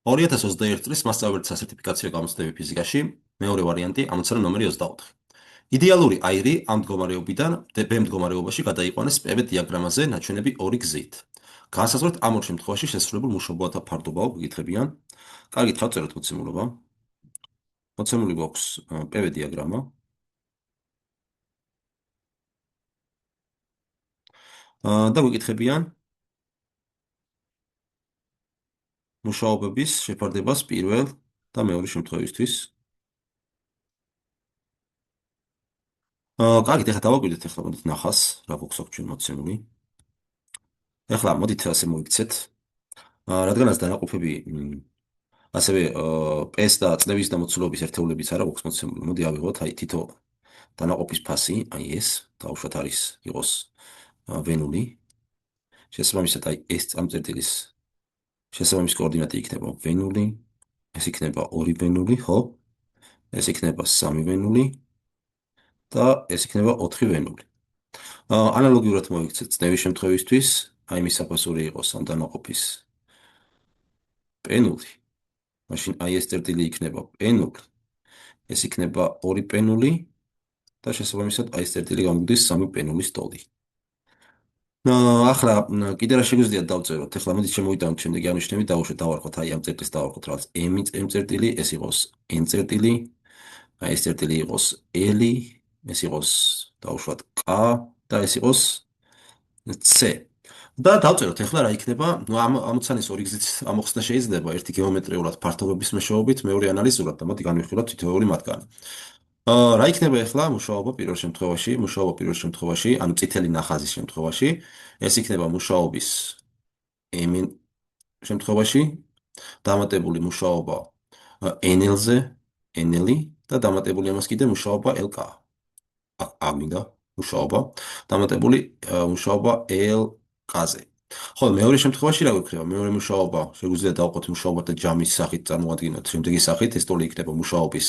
2021 წლის მასწავლებელი სერტიფიკაციო გამოცდები ფიზიკაში, მეორე ვარიანტი, ამოცანა ნომერი 24. იდეალური აირი ამ მდგომარეობიდან B მდგომარეობაში გადაიყვანეს PV დიაგრამაზე ნაჩვენები ორი გზით. განსაზღვრეთ ამ ორ შემთხვევაში შესრულებულ მუშაობათა ფარდობა გიკითხებიან. კარგით, ხავწეროთ მოცემულობა. მოცემული გვაქვს PV დიაგრამა. და გიკითხებიან მუშაობების შეფარდებას პირველ და მეორე შემთხვევისთვის. კარგით, ეხლა დავაკვირდეთ მოდით ნახას, რა გვაქვს აქ ჩვენ მოცემული. ეხლა მოდით ასე მოიქცეთ. რადგანაც დანაყოფები ასევე PS და წნევის და მოცულობის ერთეულებიც არა გვაქვს მოცემული. მოდი ავიღოთ აი თითო დანაყოფის ფასი, აი ეს დაუშვათ არის იყოს ვენული. შესაბამისად აი ეს წამწერტილის შესაბამის კოორდინატი იქნება ვენული, ეს იქნება 2 ვენული, ხო? ეს იქნება 3 ვენული და ეს იქნება 4 ვენული. ანალოგიურად მოიქცეთ წნევის შემთხვევისთვის, აი მის საფასური იყოს ამ დანაყოფის პენული. მაშინ აი ეს წერტილი იქნება პენული. ეს იქნება 2 პენული და შესაბამისად აი ეს წერტილი გამოგდის 3 პენულის ტოლი. ახლა კიდე რა შეგვიძლია დავწეროთ? ეხლა მოდით შემოვიტანოთ შემდეგი აღნიშნები, დავუშვათ, დავარქოთ აი ამ წერტილს დავარქოთ რაღაც m წერტილი, ეს იყოს n წერტილი, აი ეს წერტილი იყოს l, ეს იყოს დავუშვათ k და ეს იყოს c. და დავწეროთ ეხლა რა იქნება, ამ ამოცანის ორი გზით ამოხსნა შეიძლება, ერთი გეომეტრიულად ფართობების მეშვეობით, მეორე ანალიზურად და მოდი განვიხილოთ თითოეული მათგანი. რა იქნება ეხლა მუშაობა პირველ შემთხვევაში, ანუ წითელი ნახაზის შემთხვევაში, ეს იქნება მუშაობის m შემთხვევაში, დამატებული მუშაობა nl-ზე, nl და დამატებული ამას კიდე მუშაობა lk. ამინდა მუშაობა, დამატებული მუშაობა lk-ზე. ხოლო მეორე შემთხვევაში რა გვექნება? მეორე მუშაობა შეგვიძლია დავყოთ მუშაობათა ჯამის სახით წარმოვადგინოთ შემდეგი სახით, ეს ტოლი იქნება მუშაობის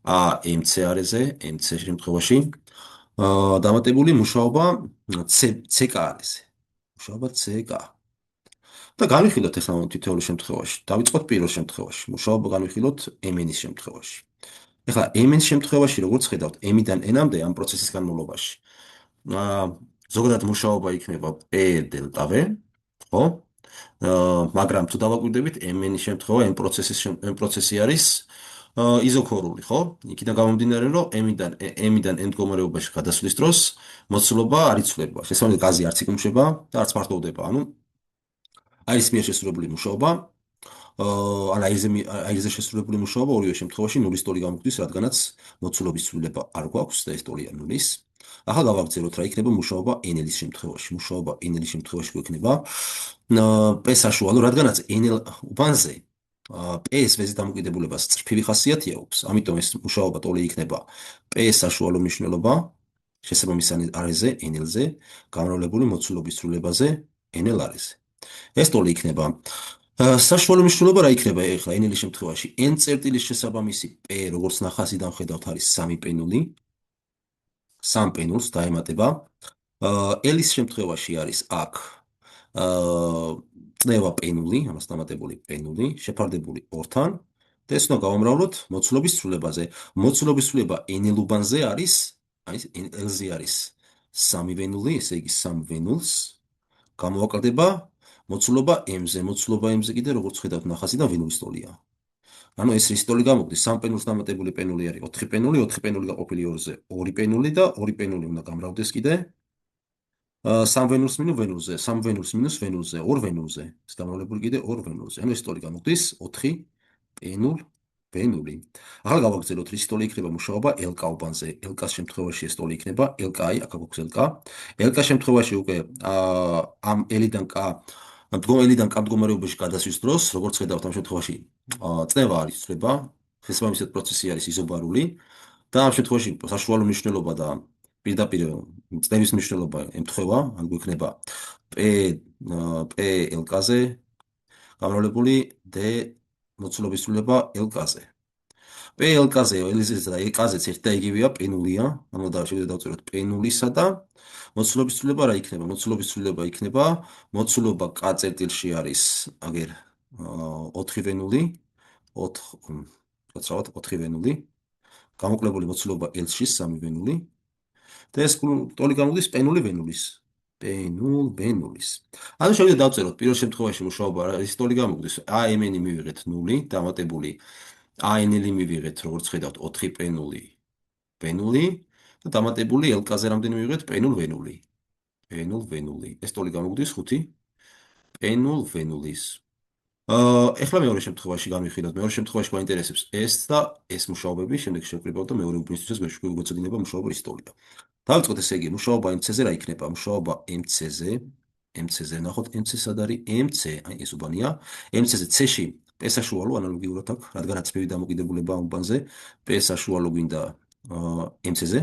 mc არეზე, mc შემთხვევაში, დამატებული მუშაობა ck არეზე. მუშაობა ck. და განვიხილოთ ეხლა თითოეულ შემთხვევაში. დავიწყოთ პირველ შემთხვევაში. მუშაობა განვიხილოთ mn-ის შემთხვევაში. ეხლა mn-ის შემთხვევაში როგორც ხედავთ, m-დან n-მდე ამ პროცესის განმავლობაში. ზოგადად მუშაობა იქნება p დელტა v, ხო? მაგრამ თუ დავაკვირდებით, mn-ის შემთხვევა, m პროცესი არის იზოქორული, ხო? იქიდან გამომდინარე, რომ m-დან n მდგომარეობაში გადასვლის დროს მოცულობა არ იცვლება. შესაბამისად, გაზი არც იკუმშება და არც ფართოვდება. ანუ აირის მიერ შესრულებული მუშაობა, აირზე შესრულებული მუშაობა ორივე შემთხვევაში ნულის ტოლი გამოგდის, რადგანაც მოცულობის ცვლილება არ გვაქვს და ეს ტოლია ნულის. ახლა გავაგრძელოთ რა იქნება მუშაობა nl-ის შემთხვევაში. მუშაობა nl-ის შემთხვევაში გვექნება p საშუალო, რადგანაც nl უბანზე p-ის ვეზის დამოკიდებულებას წრფივი ხასიათი აქვს, ამიტომ ეს მუშაობა ტოლი იქნება p-ის საშუალო მნიშვნელობა შესაბამის არეზე nl-ზე გამრავლებული მოცულობის ცვლილებაზე nl არეზე. ეს ტოლი იქნება საშუალო მნიშვნელობა რა იქნება ეხლა nl-ის შემთხვევაში? n წერტილის შესაბამისი p, როგორც ნახაზიდან ხედავთ, არის 3 პენული. 3 პენულს დაემატება. l-ის შემთხვევაში არის აქ წნევა პენული, ამას დამატებული პენული, შეფარდებული 2-თან და ეს უნდა გავამრავლოთ მოცულობის ცვლილებაზე. მოცულობის ცვლილება nl უბანზე არის, აი l-ზე არის 3 ვენული, ესე იგი 3 ვენულს გამოვაკლდება მოცულობა m-ზე. მოცულობა m-ზე კიდე როგორც ხედავთ ნახაზიდან ვენულის ტოლია. ანუ ეს რის ტოლი გამოგდის? 3 პენულს დამატებული პენული არის 4 პენული, 4 პენული გაყოფილი 2-ზე 2 პენული და 2 პენული უნდა გამრავლდეს კიდე 3 ვენულს მინუს ვენულზე, 3 ვენულს მინუს ვენულზე, 2 ვენულზე. ეს გამრავლებული კიდე 2 ვენულზე. ანუ ეს ტოლი გამოგდის 4 პენულ ვენული. ახლა გავაგრძელოთ, რის ტოლი იქნება მუშაობა lk უბანზე. lk-ის შემთხვევაში ეს ტოლი იქნება lk-ი, აქ გვაქვს lk. lk-ის შემთხვევაში უკვე ამ l-დან k მდგომარეობიდან k მდგომარეობაში გადასვლის დროს, როგორც ხედავთ ამ შემთხვევაში, წნევა არის ცვლება, შესაბამისად პროცესი არის იზობარული და ამ შემთხვევაში საშუალო მნიშვნელობა და პირდაპირ წნევის მნიშვნელობა ემთხვევა, ან გვექნება p lk-ზე გამრავლებული d მოცულობის ცვლილება lk-ზე. p lk-ზე, l-ზე და lk-ზეც ერთ და იგივეა, პენულია, ანუ შეგვიძლია დავწეროთ პენულისა და მოცულობის ცვლილება რა იქნება? მოცულობის ცვლილება იქნება, მოცულობა k წერტილში არის, აგერ 4 ვენული, 4 გაცრავად 4 ვენული, გამოკლებული მოცულობა L-ში 3 ვენული და ეს ტოლი გამოდის პენული ვენულის. პენულ ვენულის. ანუ შევიდა დავწეროთ პირველ შემთხვევაში მუშაობა ის ტოლი გამოდის AM-ი მივიღეთ 0 დამატებული AN-ი მივიღეთ როგორც ხედავთ 4 პენული ვენული და დამატებული L-კაზე რამდენი მივიღეთ პენულ ვენული. პენულ ვენული. ეს ტოლი გამოდის 5 პენულ ვენულის. ეხლა მეორე შემთხვევაში განვიხილოთ. მეორე შემთხვევაში გვაინტერესებს ეს და ეს მუშაობები, შემდეგ შევკრიბავთ და მეორე უპირისპირდეს გვეცოდინება მუშაობა ისტორია. დავიწყოთ ესე იგი, მუშაობა MC-ზე რა იქნება? მუშაობა MC-ზე, MC-ზე ნახოთ MC სად არის? MC, აი ეს უბანია. MC-ზე C-ში P საშუალო ანალოგიურად აქვს, რადგანაც P დამოკიდებულება უბანზე, P საშუალო გვინდა MC-ზე.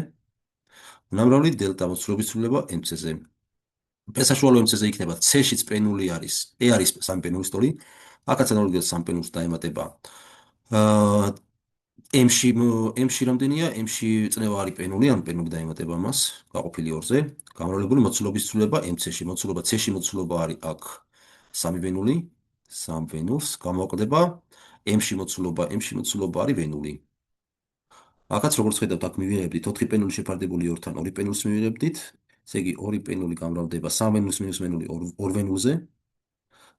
ნამრავლი დელტა მოცულობის ცვლილება MC-ზე. P საშუალო MC-ზე იქნება C-შიც პენული არის. E არის სამი პენულის ტოლი. აქაც ანალოგიურად სამი პენულს დაემატება. M-ში რამდენია? M-ში წნევა არის პენული, ან პენული დაემატება მას, გაყოფილი 2-ზე. გამრავლებული მოცულობის ცვლილება MC-ში, მოცულობა C-ში მოცულობა არის აქ 3 ვენული, 3 ვენულს გამოაკლდება. M-ში მოცულობა არის ვენული. აქაც როგორც ხედავთ, აქ მივიღებდით 4 პენული შეფარდებული 2-თან 2 პენულს მივიღებდით. ესე იგი 2 პენული გამრავლდება 3 ვენულს მინუს ვენული 2 ვენულზე.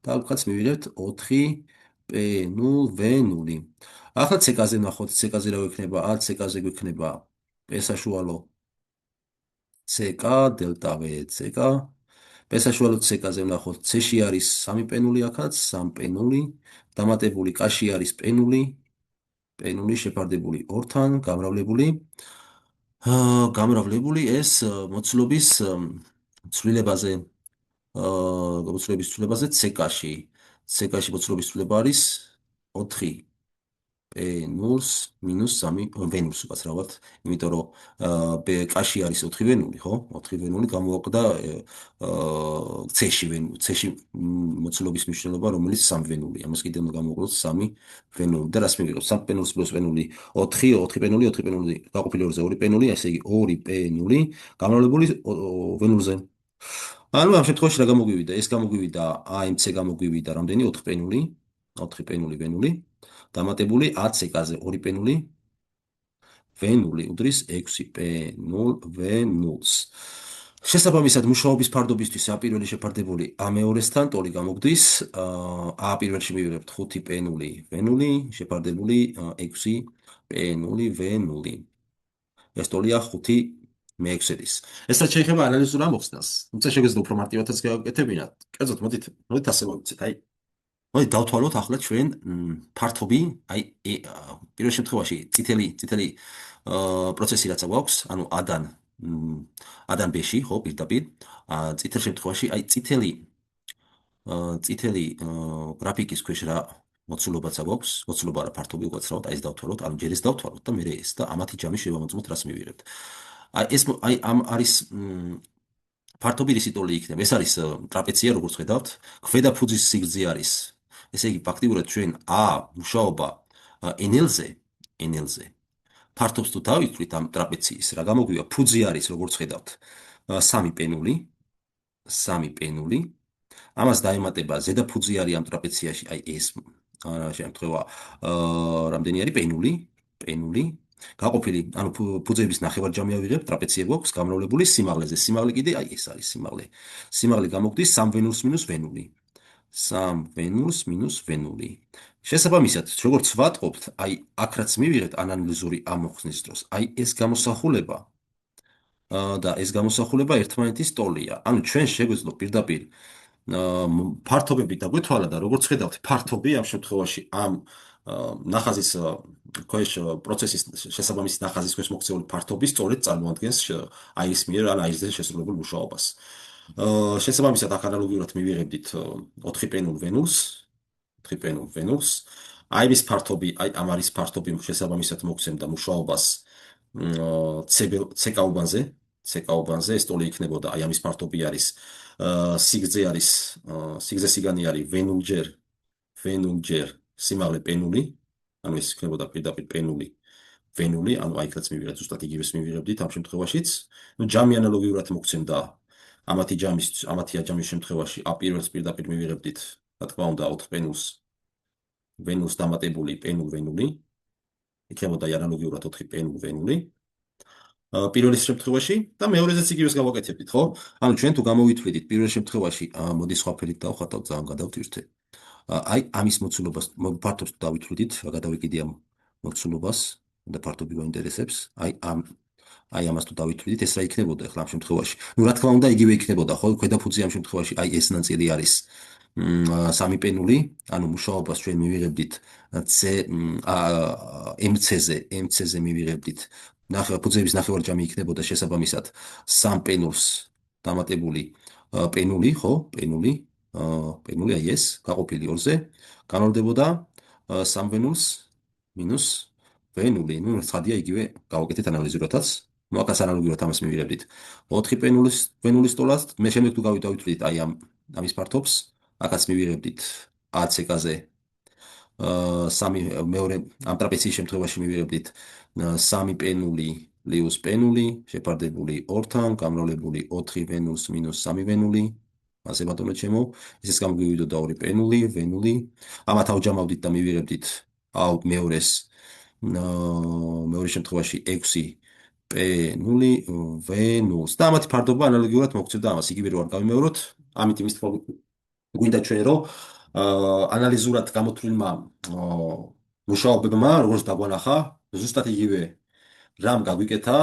და აქაც მივიღებთ 4 პენულ ვენული. ახლა C-კაზე ნახოთ, C-კაზე რა გვექნება? C-კაზე გვექნება P საშუალო CK დელტა V CK. P საშუალო CK-ზე ნახოთ, C-ში არის 3 პენული აქაც, 3 პენული, დამატებული K-ში არის პენული, პენული შეფარდებული 2-თან, გამრავლებული ეს მოცულობის ცვლილებაზე მოცულობის ცვლილებაზე CK-ში. CK-ში მოცულობის ცვლილება არის 4 პენულს მინუს 3 ვენულს უკაცრავად, იმიტომ რომ K-ში არის 4 ვენული, ხო? 4 ვენული გამოაკლდა C-ში მოცულობის მნიშვნელობა, რომელიც 3 ვენულია. ამას კიდევ უნდა გამოვაკლოთ 3 ვენული და რას მივიღებთ? 3 პენულს პლუს ვენული 4, 4 პენული, 4 პენული გაყოფილი 2-ზე 2 პენული, ესე იგი 2 პენული გამრავლებული ვენულზე. ანუ ამ შემთხვევაში რა გამოგვივიდა? ეს გამოგვივიდა AMC გამოგვივიდა რამდენი? 4 პენული, 4 პენული ვენული. დამატებული AC-კაზე 2 პენული ვენული უდრის 6 პენულ ვენულს. შესაბამისად მუშაობის ფარდობისთვის A პირველი შეფარდებული A მეორესთან ტოლი გამოგდის. A პირველში მივიღებთ 5 პენული ვენული შეფარდებული 6 პენული ვენული. ეს ტოლია 5 მე-6-ის. ეს რაც შეეხება ანალიზურ ამოხსნას, თუმცა შეგვიძლია უფრო მარტივადაც გავაკეთებინათ. კერძოდ, მოდით ასე მოვიცეთ, აი მოდი დავთვალოთ ახლა ჩვენ ფართობი, აი პირველ შემთხვევაში წითელი პროცესი რაცა გვაქვს, ანუ A-დან B-ში, ხო, პირდაპირ. წითელ შემთხვევაში, აი წითელი გრაფიკის ქვეშ რა მოცულობაც გვაქვს, მოცულობა არა ფართობი უგაცრავად, აი ეს დავთვალოთ, ანუ ჯერ ეს დავთვალოთ და მერე ეს და ამათი ჯამი შევამოწმოთ, რას მივიღებთ. აი ამ არის ფართობი რისი ტოლი იქნება. ეს არის ტრაპეცია, როგორც ხედავთ, ქვედა ფუძის სიგრძე არის. ესე იგი, ფაქტიურად ჩვენ მუშაობა NL-ზე ფართობს თუ დავიწყოთ ამ ტრაპეციის, რა გამოგვივა? ფუძი არის, როგორც ხედავთ, 3 პენული, 3 პენული. ამას დაემატება ზედა ფუძი არის ამ ტრაპეციაში, აი ეს შემთხვევა, რამდენი არის პენული. გაყოფილი, ანუ ფუძეების ნახევარჯამი ავიღებ, ტრაპეცია გვაქვს გამრავლებული სიმაღლეზე. სიმაღლე კიდე აი ეს არის სიმაღლე. სიმაღლე გამოგდის 3 ვენულს მინუს ვენული. 3 ვენულს მინუს ვენული. შესაბამისად, როგორც ვატყობთ, აი აქ რაც მივიღეთ ანალიზური ამოხსნის დროს, აი ეს გამოსახულება და ეს გამოსახულება ერთმანეთის ტოლია. ანუ ჩვენ შეგვეძლო პირდაპირ ფართობები დაგვეთვალა და როგორც ხედავთ, ფართობი ამ შემთხვევაში ამ ნახაზის ქვეშ პროცესის შესაბამისი ნახაზის ქვეშ მოქცეული ფართობი სწორედ წარმოადგენს აი ეს მიერ ან აი ეს შესრულებულ მუშაობას. შესაბამისად აქ ანალოგიურად მივიღებდით 4 პენულ ვენულს, 4 პენულ ვენულს. აი ეს ფართობი, აი ამ არის ფართობი შესაბამისად მოქცემდა მუშაობას CK-უბანზე, ეს ტოლი იქნებოდა, აი ამის ფართობი არის სიგრძე სიგანი არის ვენულჯერ სიმაღლე პენული, ანუ ეს იქნებოდა პირდაპირ პენული ვენული, ანუ აი რაც მივიღეთ ზუსტად იგივეს მივიღებდით ამ შემთხვევაშიც. ნუ ჯამი ანალოგიურად მოქცემდა ამათი ჯამის შემთხვევაში A პირველს პირდაპირ მივიღებდით, რა თქმა უნდა 4 პენულს ვენუს დამატებული პ0 ვენული. იქნებოდა ანალოგიურად 4 პ0 ვენული. პირველ შემთხვევაში და მეორეზეც იგივეს გავაკეთებდით, ხო? ანუ ჩვენ თუ გამოვითვლიდით პირველ შემთხვევაში, მოდი სხვა ფერით დავხატავ, ძალიან გადავთირთე. აი ამის მოცულობას ფართობს დავითვლიდით, გადავიკიდე ამ მოცულობას და ფართობი გვაინტერესებს. აი ამას თუ დავითვლიდით, ეს რა იქნებოდა ახლა ამ შემთხვევაში? ნუ რა თქმა უნდა, იგივე იქნებოდა, ხო? ქვედაფუძე ამ შემთხვევაში, აი ეს ნაწილი არის 3 პ0, ანუ მუშაობას ჩვენ მივიღებდით c mc-ზე, mc-ზე მივიღებდით ფუძეების ნახევარჯამი იქნებოდა შესაბამისად 3 პ0-ს დამატებული პ0, ხო? პ0, პ0 აი ეს გაყოფილი 2-ზე, განალდებოდა 3 ვენულს მინუს ვენული, ნუ ცხადია იგივე გავაკეთეთ ანალიზურათაც. ნუ აქაც ანალოგიურად ამას მივიღებდით 4 პ0-ს ვენულის ტოლას, მე შემდეგ თუ გავიტოვით აი ამის ფართობს, აქაც მივიღებდით AC-ზე სამი მეორე ამ ტრაპეციის შემთხვევაში მივიღებდით 3 პ0 ლიუს პ0 შეფარდებული 2-თან, გამრავლებული 4 ვენულს მინუს 3 ვენული. ასე ბატონო ჩემო, ესეც გამგვივიდოდა 2 პ0 ვენული. ამათ ავჯამავდით და მივიღებდით მეორეს მეორე შემთხვევაში 6 პ0 ვენულს. და ამათი ფარდობა ანალოგიურად მოგვწევდა ამას, იგივე რო არ გავიმეოროთ, ამით იმის თქმა გვინდა ჩვენ რომ ანალიზურად გამოთვლილმა მუშაობებმა როგორც დაგვანახა ზუსტად იგივე რამ გაგვიკეთა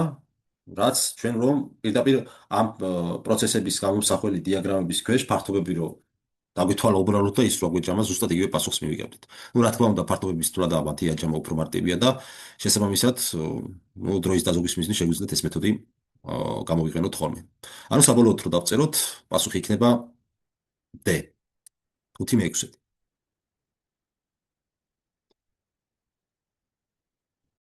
რაც ჩვენ რომ პირდაპირ ამ პროცესების გამომსახველი დიაგრამების ქვეშ ფართობები რო დაგვითვალა უბრალოდ და ის რო გვეჭამა ზუსტად იგივე პასუხს მივიღებდით. ნუ რა თქმა უნდა ფართობების თვლა და მათი აჯამა უფრო მარტივია და შესაბამისად ნუ დროის დაზოგვის მიზნით შეგვიძლიათ ეს მეთოდი გამოვიყენოთ ხოლმე. ანუ საბოლოოდ რო დავწეროთ, პასუხი იქნება D 5/6.